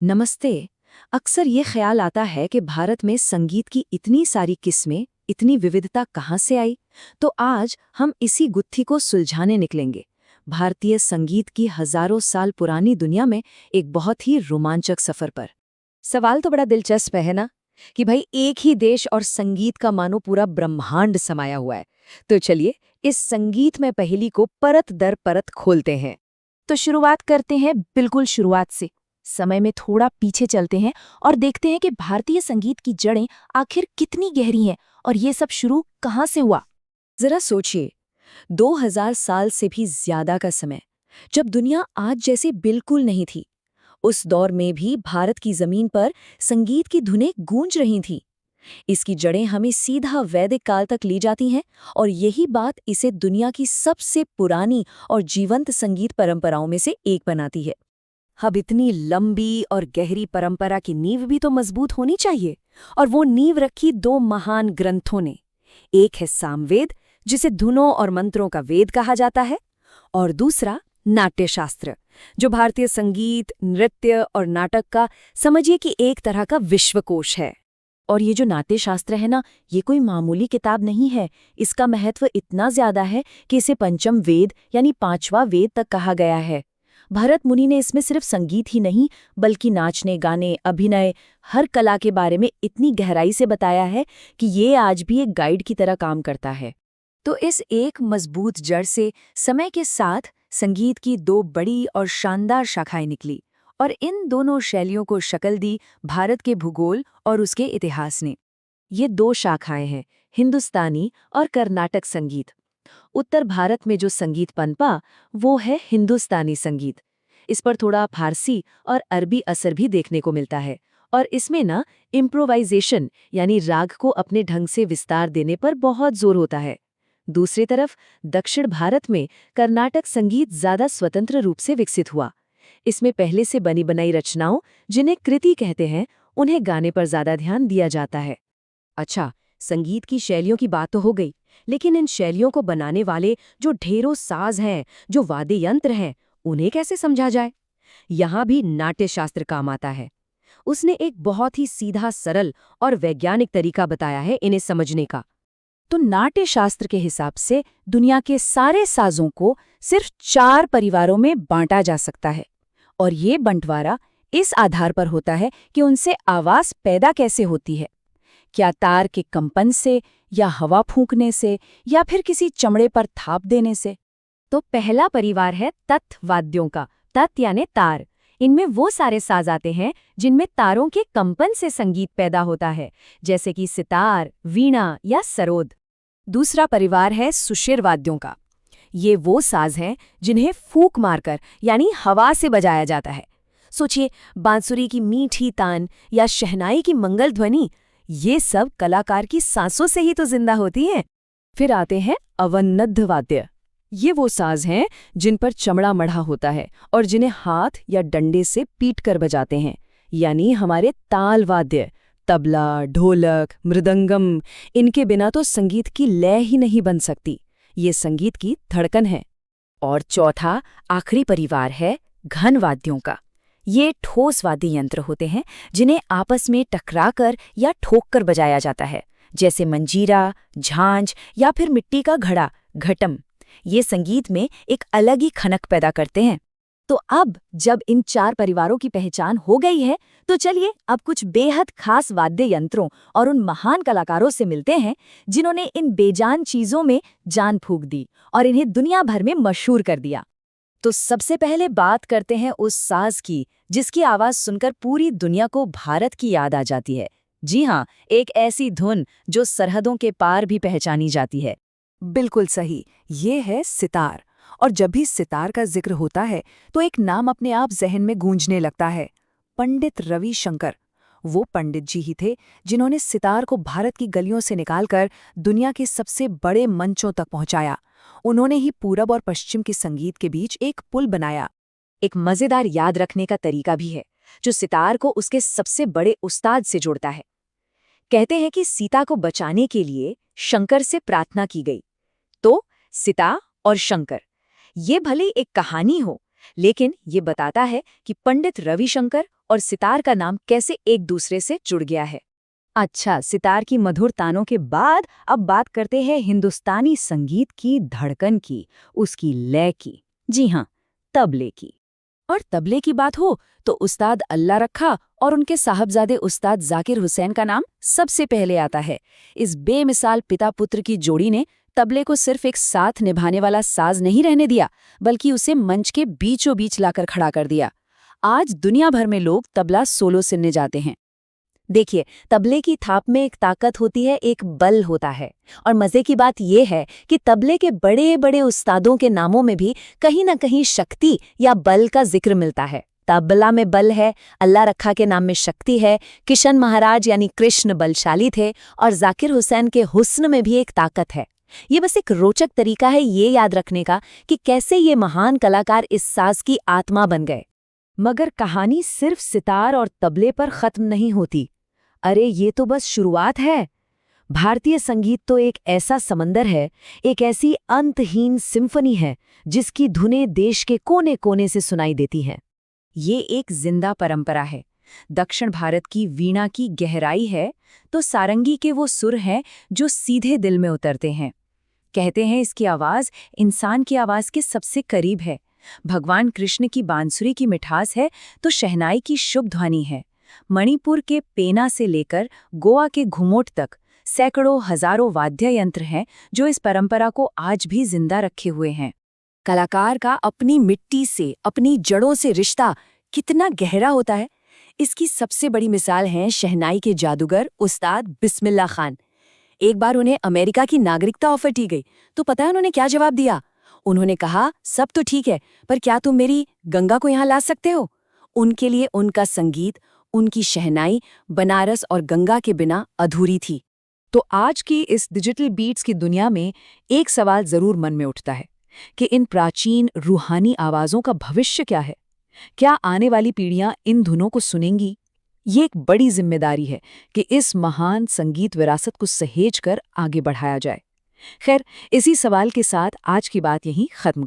नमस्ते। अक्सर ये ख्याल आता है कि भारत में संगीत की इतनी सारी किस्में, इतनी विविधता कहाँ से आई? तो आज हम इसी गुत्थी को सुलझाने निकलेंगे। भारतीय संगीत की हजारों साल पुरानी दुनिया में एक बहुत ही रोमांचक सफर पर। सवाल तो बड़ा दिलचस्प है ना कि भाई एक ही देश और संगीत का मानो पूरा ब्रह्मांड समाया हुआ है। तो चलिए इस संगीत में पहेली को परत दर परत खोलते हैं। तो शुरुआत करते हैं बिल्कुल शुरुआत से। समय में थोड़ा पीछे चलते हैं और देखते हैं कि भारतीय संगीत की जड़ें आखिर कितनी गहरी हैं और ये सब शुरू कहाँ से हुआ। जरा सोचिए, 2000 साल से भी ज्यादा का समय, जब दुनिया आज जैसी बिल्कुल नहीं थी। उस दौर में भी भारत की जमीन पर संगीत की धुनें गूंज रही थीं। इसकी जड़ें हमें सीधा वैदिक काल तक ले जाती हैं और यही बात इसे दुनिया की सबसे पुरानी और जीवंत संगीत परंपराओं में से एक बनाती है। अब इतनी लंबी और गहरी परंपरा की नींव भी तो मजबूत होनी चाहिए, और वो नींव रखी दो महान ग्रंथों ने। एक है सामवेद, जिसे धुनों और मंत्रों का वेद कहा जाता है, और दूसरा नाट्यशास्त्र, जो भारतीय संगीत, नृत्य और नाटक का समझिए कि एक तरह का विश्वकोश है। और ये जो नाट्यशास्त्र है ना, ये कोई मामूली किताब नहीं है। इसका महत्व इतना ज्यादा है कि इसे पंचम वेद यानी पांचवा वेद तक कहा गया है। भरत मुनि ने इसमें सिर्फ संगीत ही नहीं बल्कि नाचने, गाने, अभिनय, हर कला के बारे में इतनी गहराई से बताया है कि ये आज भी एक गाइड की तरह काम करता है। तो इस एक मजबूत जड़ से समय के साथ संगीत की दो बड़ी और शानदार शाखाएं निकली, और इन दोनों शैलियों को शक्ल दी भारत के भूगोल और उसके इतिहास ने। ये दो शाखाएं हैं, हिंदुस्तानी और कर्नाटक संगीत। उत्तर भारत में जो संगीत पनपा, वो है हिंदुस्तानी संगीत। इस पर थोड़ा फारसी और अरबी असर भी देखने को मिलता है, और इसमें ना इम्प्रोवाइजेशन यानी राग को अपने ढंग से विस्तार देने पर बहुत जोर होता है। दूसरी तरफ दक्षिण भारत में कर्नाटक संगीत ज्यादा स्वतंत्र रूप से विकसित हुआ। इसमें पहले से बनी बनाई रचनाओं, जिन्हें कृति कहते हैं, उन्हें गाने पर ज्यादा ध्यान दिया जाता है। अच्छा, संगीत की शैलियों की बात तो हो गई, लेकिन इन शैलियों को बनाने वाले जो ढेरों साज हैं, जो वाद्य यंत्र हैं, उन्हें कैसे समझा जाए? यहाँ भी नाट्यशास्त्र काम आता है। उसने एक बहुत ही सीधा, सरल और वैज्ञानिक तरीका बताया है इन्हें समझने का। तो नाट्यशास्त्र के हिसाब से दुनिया के सारे साजों को सिर्फ 4 परिवारों में बांटा जा सकता है, और ये बंटवारा इस आधार पर होता है कि उनसे आवाज पैदा कैसे होती है। क्या तार के कंपन से, या हवा फूंकने से, या फिर किसी चमड़े पर थाप देने से? तो पहला परिवार है तत् वाद्यों का। तत् यानी तार। इनमें वो सारे साज आते हैं जिनमें तारों के कंपन से संगीत पैदा होता है, जैसे कि सितार, वीणा या सरोद। दूसरा परिवार है सुषिर वाद्यों का। ये वो साज हैं जिन्हें फूंक मारकर यानी हवा से बजाया जाता है। सोचिए, बांसुरी की मीठी तान या शहनाई की मंगल ध्वनि, ये सब कलाकार की सांसों से ही तो जिंदा होती हैं। फिर आते हैं अवनद्ध वाद्य। ये वो साज हैं जिन पर चमड़ा मढ़ा होता है और जिन्हें हाथ या डंडे से पीट कर बजाते हैं, यानी हमारे ताल वाद्य। तबला, ढोलक, मृदंगम, इनके बिना तो संगीत की लय ही नहीं बन सकती। ये संगीत की धड़कन है। और चौथा, आखिरी परिवार है घन वाद्यों का। ये ठोस वाद्य यंत्र होते हैं जिन्हें आपस में टकराकर या ठोककर बजाया जाता है, जैसे मंजीरा, झांझ या फिर मिट्टी का घड़ा, घटम। ये संगीत में एक अलग ही खनक पैदा करते हैं। तो अब जब इन 4 परिवारों की पहचान हो गई है, तो चलिए अब कुछ बेहद खास वाद्य यंत्रों और उन महान कलाकारों से मिलते हैं जिन्होंने इन बेजान चीजों में जान फूंक दी और इन्हें दुनिया भर में मशहूर कर दिया। तो सबसे पहले बात करते हैं उस साज की जिसकी आवाज सुनकर पूरी दुनिया को भारत की याद आ जाती है। जी हाँ, एक ऐसी धुन जो सरहदों के पार भी पहचानी जाती है। बिल्कुल सही, ये है सितार। और जब भी सितार का जिक्र होता है तो एक नाम अपने आप जहन में गूंजने लगता है, पंडित रविशंकर। वो पंडित जी ही थे जिन्होंने सितार को भारत की गलियों से निकालकर दुनिया के सबसे बड़े मंचों तक पहुंचाया। उन्होंने ही पूरब और पश्चिम के संगीत के बीच एक पुल बनाया। एक मजेदार याद रखने का तरीका भी है जो सितार को उसके सबसे बड़े उस्ताद से जोड़ता है। कहते हैं कि सीता को बचाने के लिए शंकर से प्रार्थना की गई। तो सीता और शंकर, ये भले एक कहानी हो, लेकिन ये बताता है कि पंडित रविशंकर और सितार का नाम कैसे एक दूसरे से जुड़ गया है। अच्छा, सितार की मधुर तानों के बाद अब बात करते हैं हिंदुस्तानी संगीत की धड़कन की, उसकी लय की। जी हाँ, तबले की। और तबले की बात हो तो उस्ताद अल्लाह रखा और उनके साहबजादे उस्ताद जाकिर हुसैन का नाम सबसे पहले आता है। इस बेमिसाल पिता पुत्र की जोड़ी ने तबले को सिर्फ एक साथ निभाने वाला साज नहीं रहने दिया, बल्कि उसे मंच के बीचों बीच लाकर खड़ा कर दिया। आज दुनिया भर में लोग तबला सोलो सुनने जाते हैं। देखिए, तबले की थाप में एक ताकत होती है, एक बल होता है। और मजे की बात यह है कि तबले के बड़े बड़े उस्तादों के नामों में भी कहीं ना कहीं शक्ति या बल का जिक्र मिलता है। तबला में बल है, अल्लाह रखा के नाम में शक्ति है, किशन महाराज यानी कृष्ण बलशाली थे, और जाकिर हुसैन के हुस्न में भी एक ताकत है। ये बस एक रोचक तरीका है ये याद रखने का कि कैसे ये महान कलाकार इस साज की आत्मा बन गए। मगर कहानी सिर्फ सितार और तबले पर खत्म नहीं होती। अरे ये तो बस शुरुआत है। भारतीय संगीत तो एक ऐसा समंदर है, एक ऐसी अंतहीन सिम्फनी है जिसकी धुनें देश के कोने कोने से सुनाई देती हैं। ये एक जिंदा परंपरा है। दक्षिण भारत की वीणा की गहराई है तो सारंगी के वो सुर हैं जो सीधे दिल में उतरते हैं। कहते हैं इसकी आवाज इंसान की आवाज के सबसे करीब है। भगवान कृष्ण की बांसुरी की मिठास है तो शहनाई की शुभ ध्वनि है। मणिपुर के पेना से लेकर गोवा के घुमोट तक सैकड़ों हजारों वाद्य यंत्र हैं जो इस परंपरा को आज भी जिंदा रखे हुए हैं। कलाकार का अपनी मिट्टी से, अपनी जड़ों से रिश्ता कितना गहरा होता है, इसकी सबसे बड़ी मिसाल हैं शहनाई के जादूगर उस्ताद बिस्मिल्लाह खान। एक बार उन्हें अमेरिका की नागरिकता ऑफर की गई तो पता है उन्होंने क्या जवाब दिया? उन्होंने कहा, सब तो ठीक है, पर क्या तुम मेरी गंगा को यहाँ ला सकते हो? उनके लिए उनका संगीत, उनकी शहनाई बनारस और गंगा के बिना अधूरी थी। तो आज की इस डिजिटल बीट्स की दुनिया में एक सवाल जरूर मन में उठता है कि इन प्राचीन रूहानी आवाज़ों का भविष्य क्या है? क्या आने वाली पीढ़ियां इन धुनों को सुनेंगी? ये एक बड़ी जिम्मेदारी है कि इस महान संगीत विरासत को सहेज कर आगे बढ़ाया जाए। खैर, इसी सवाल के साथ आज की बात यहीं खत्म कर